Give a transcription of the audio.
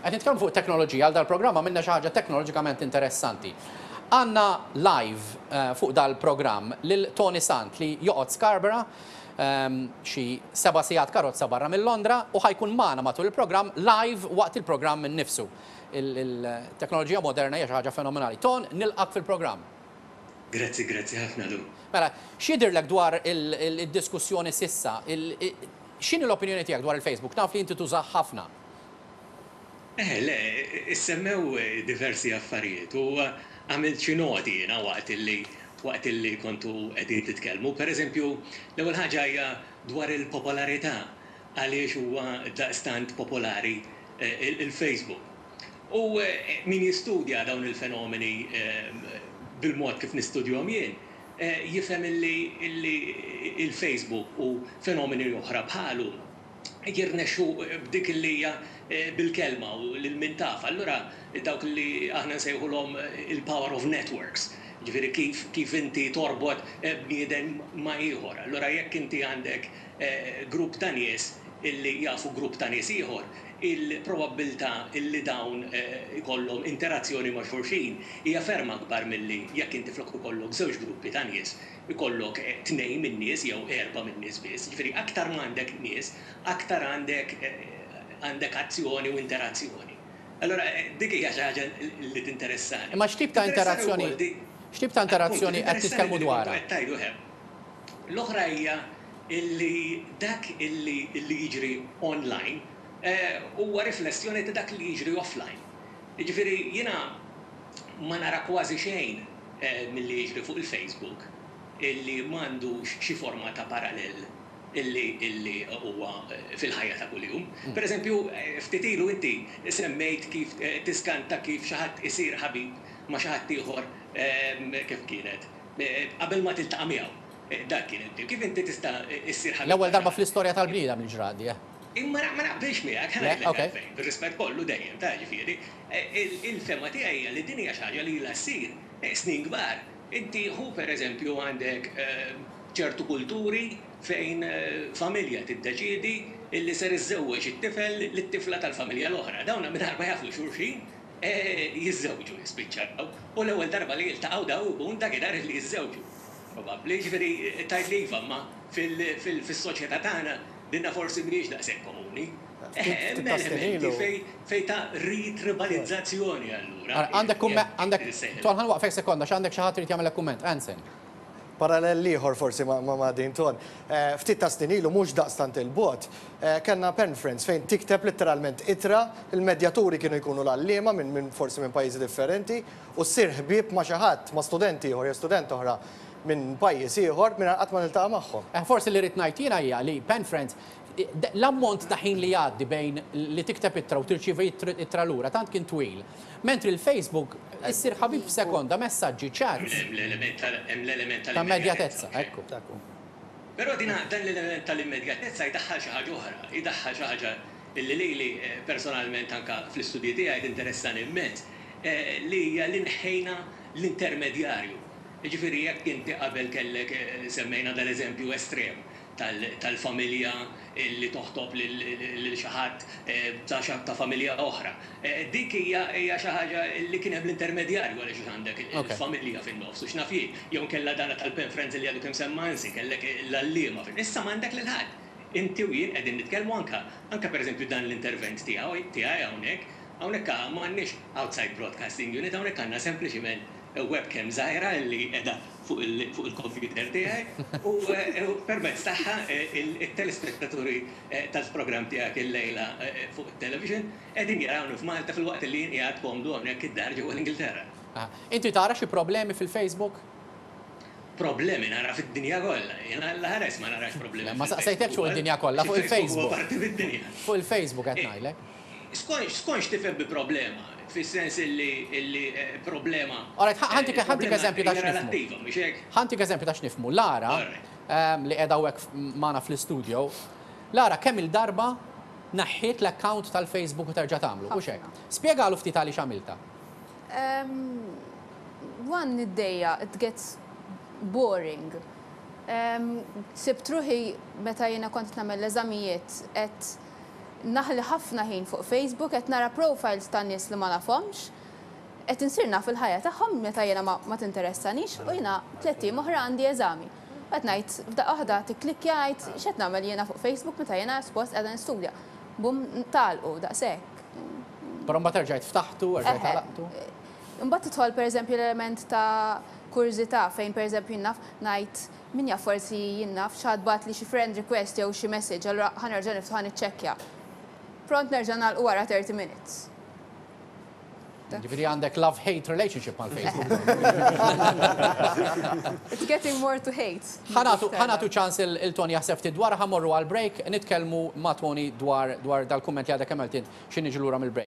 Qed nitkellmu fuq teknoloġija għal dal-programm għamilna xi ħaġa teknoloġikament interessanti. Għandna live fuq dal-programm lil Tony Sant li joqgħod Scarborough xi 7 sigħat karozza barra mill-Londra u ħajkun magħna matul il-programm live waqt il-programm innifsu. Il-teknoloġija moderna hija xi ħaġa fenomenali. Ton, nilqak fil-programm. Grazzi ħafna lu. Mela, x'jidhirlek dwar il-diskussjoni sissa? X'inhi l-opinjoni tiegħek dwar il-Facebook? Naf li inti tużah ħafna. Le, issemmew diversi affarijiet u għamilt xi noti jiena waqt illi kontu qegħdin titkellmu. Pereżempju, l-ewwel ħaġa hija dwar il-popolarità għaliex huwa daqstant popolari il-Facebook. U min jistudja dawn il-fenomeni bil-mod kif nistudjahom jien, jifhem illi il-Facebook u fenomeni oħra bħalu jirnexxu b'dik illi hija bil-kelma u l-mintaf. Allura dawk li aħna nsejħulhom il-power of networks. Ġifieri kif inti torbot bniedem ma' ieħor. Allura jekk inti għandek grupp ta' nies illi jafu grupp ta' nies ieħor, il-probabilità illi dawn ikollhom interazzjoni ma' xulxin hija ferm akbar milli jekk inti flok ikollok żewġ gruppi ta' nies, ikollok 2 min-nies jew 4 min-nies biss. Ġifieri aktar m'għandek nies, aktar għandek azzjoni u interazzjoni. Allora dik hija xi ħaġa li tinteressani. Imma x'tip ta' interazzjoni qed titkellmu dwarha? L-oħra hija illi dak illi jiġri online huwa riflessjoni ta' dak li jiġri offline. Jiġifieri jiena ma nara kważi xejn milli jiġri fuq il-Facebook illi m'għandux xi forma ta' parallel illi huwa fil-ħajja ta' kuljum. Pereżempju, ftit ilu inti semmejt kif tiskanta kif xi ħadd isir ħabib ma' xi ħadd ieħor kif kienet qabel ma tiltaqa' miegħu. Dak kien inti. Kif inti tista' issir ħabib? L-ewwel darba fl-istorja tal-bniedem il-ġradi. Imma ma naqbilx miegħek, ħanajlek fejn, bir-rispett kollu dejjem ta' ġifieri. Il-fema tiegħi hija li din hija xi ħaġa li ilha ssir snin kbar. Inti hu pereżempju għandek ċertu kulturi fejn familja tiddeċiedi illi ser iżżewweġ it-tifel lit-tifla tal-familja l-oħra. Dawna mingħajr ma jafu xulxin jiżżewġu jispiċċaw. U l-ewwel darba li jiltaqgħu daw dakinhar li jiżżewġu. Probabbli, ġifieri tajt li iva, ma fis-soċjetà tagħna dinna forsi mhijiex daqshekk komuni. Hemm elementi fejn ta' ritribalizzazzjoni allura. Għandek Ton ħanwaqfek sekonda x'għandek xi ħadd irid jagħmel kumment. Ansen. Parallel ieħor forsi ma' din Ton. Ftit ta' snin ilu mhux daqstant il-bot, kellna pen friends fejn tikteb letteralment itra, il-medjaturi kienu jkunu l-għalliema minn forsi minn pajjiżi differenti u ssir ħbieb ma' xi ħadd ma' studenti ieħor jew student oħra minn pajjiż ieħor minn qatt ma niltaqa' magħhom. Forsi li rid ngħid jiena hija li pen friends l-ammont ta' ħin li jgħaddi bejn li tikteb ittra u tirċievi ittra lura tant kien twil. Mentri il-Facebook issir ħabib f'sekonda messaġġi chats. Hemm l-element ta' immedjatezza, ekku. Però dan l-element tal-immedjatezza jdaħħal xi ħaġa oħra, jdaħħal xi ħaġa illi lili personalment anke fl-istudji tiegħi interessani immens li hija li nħejna l-intermedjarju. Jiġifieri jekk inti qabel kellek semmejna dal-eżempju estrem tal-familja li toħtob lil xi ħadd ta' familja oħra. Dik hija xi ħaġa li kien hemm l-intermedjarju għaliex għandek il-familja fin-nofs u x'naf jien. Jew kellha dana tal-pen friends li għadu kemm semma ansi, kellek l-allima fin. Issa m'għandek lil ħadd. Inti u jien qegħdin nitkellmu anke pereżempju dan l-intervent tiegħi hawnhekk m'għandniex outside broadcasting unit, hawnhekk għandna sempliċiment webcam żgħira li qiegħda fuq il-computer tiegħi u permezz tagħha il-telespettaturi tal-programm tiegħek il-lejla fuq it-television qegħdin jarawnu f'Malta fil-waqt li jien qiegħed komdu hawnhekk id-dar ġewwa l-Ingilterra. Inti tara xi problemi fil-Facebook? Problemi nara fid-dinja kollha. Jiena l-ħares ma narax problemi. Ma saqsejtek fuq id-dinja kollha fuq il-Facebook. Parti fid-dinja. Fuq il-Facebook qed ngħidlek. Skonx tifhem bi problema, fis-sens illi problema. Ħantik eżempju ta' x'nifhmu. Ħantik eżempju ta' x'nifhmu. Lara li qiegħda hawnhekk magħna fl-istudio, Lara kemm il-darba naħħiet l-account tal-Facebook u terġa' tagħmlu, mhux hekk. Spjegalu ftit għaliex għamilta. One id-dejja it gets boring. Sibt ruħi meta jiena kont nagħmel l-eżamijiet qed naħli ħafna ħin fuq Facebook, qed nara profiles ta' nies li ma nafhomx, qed insirna fil-ħajja tagħhom meta jiena ma tinteressanix u jiena 3 oħra għandi eżami. Qed ngħid f'daqqa waħda tikklikkjajt x'qed nagħmel jiena fuq Facebook meta jiena spost qiegħda nistudja. Bum talqu daqshekk. Però mbagħad terġajt ftaħtu, terġajt talaqtu. Imbagħad tidħol pereżempju l-element ta' kurżità fejn pereżempju jinnaf ngħid min jaf forsi jinnaf x'għadbat li xi friend request jew xi message, allura ħanerġa' niftħu niċċekkja. Pront nerġa' nagħlqu wara 30 minutes. Ġifieri għandek love-hate relationship mal Facebook. It's getting more to hate. Ħanatu ċans il-Toni jaħseb ftit dwar ħamorru għal break, nitkellmu ma' Toni dwar dal-kumment li għadek għamiltin x'inhi ġlura mill-break.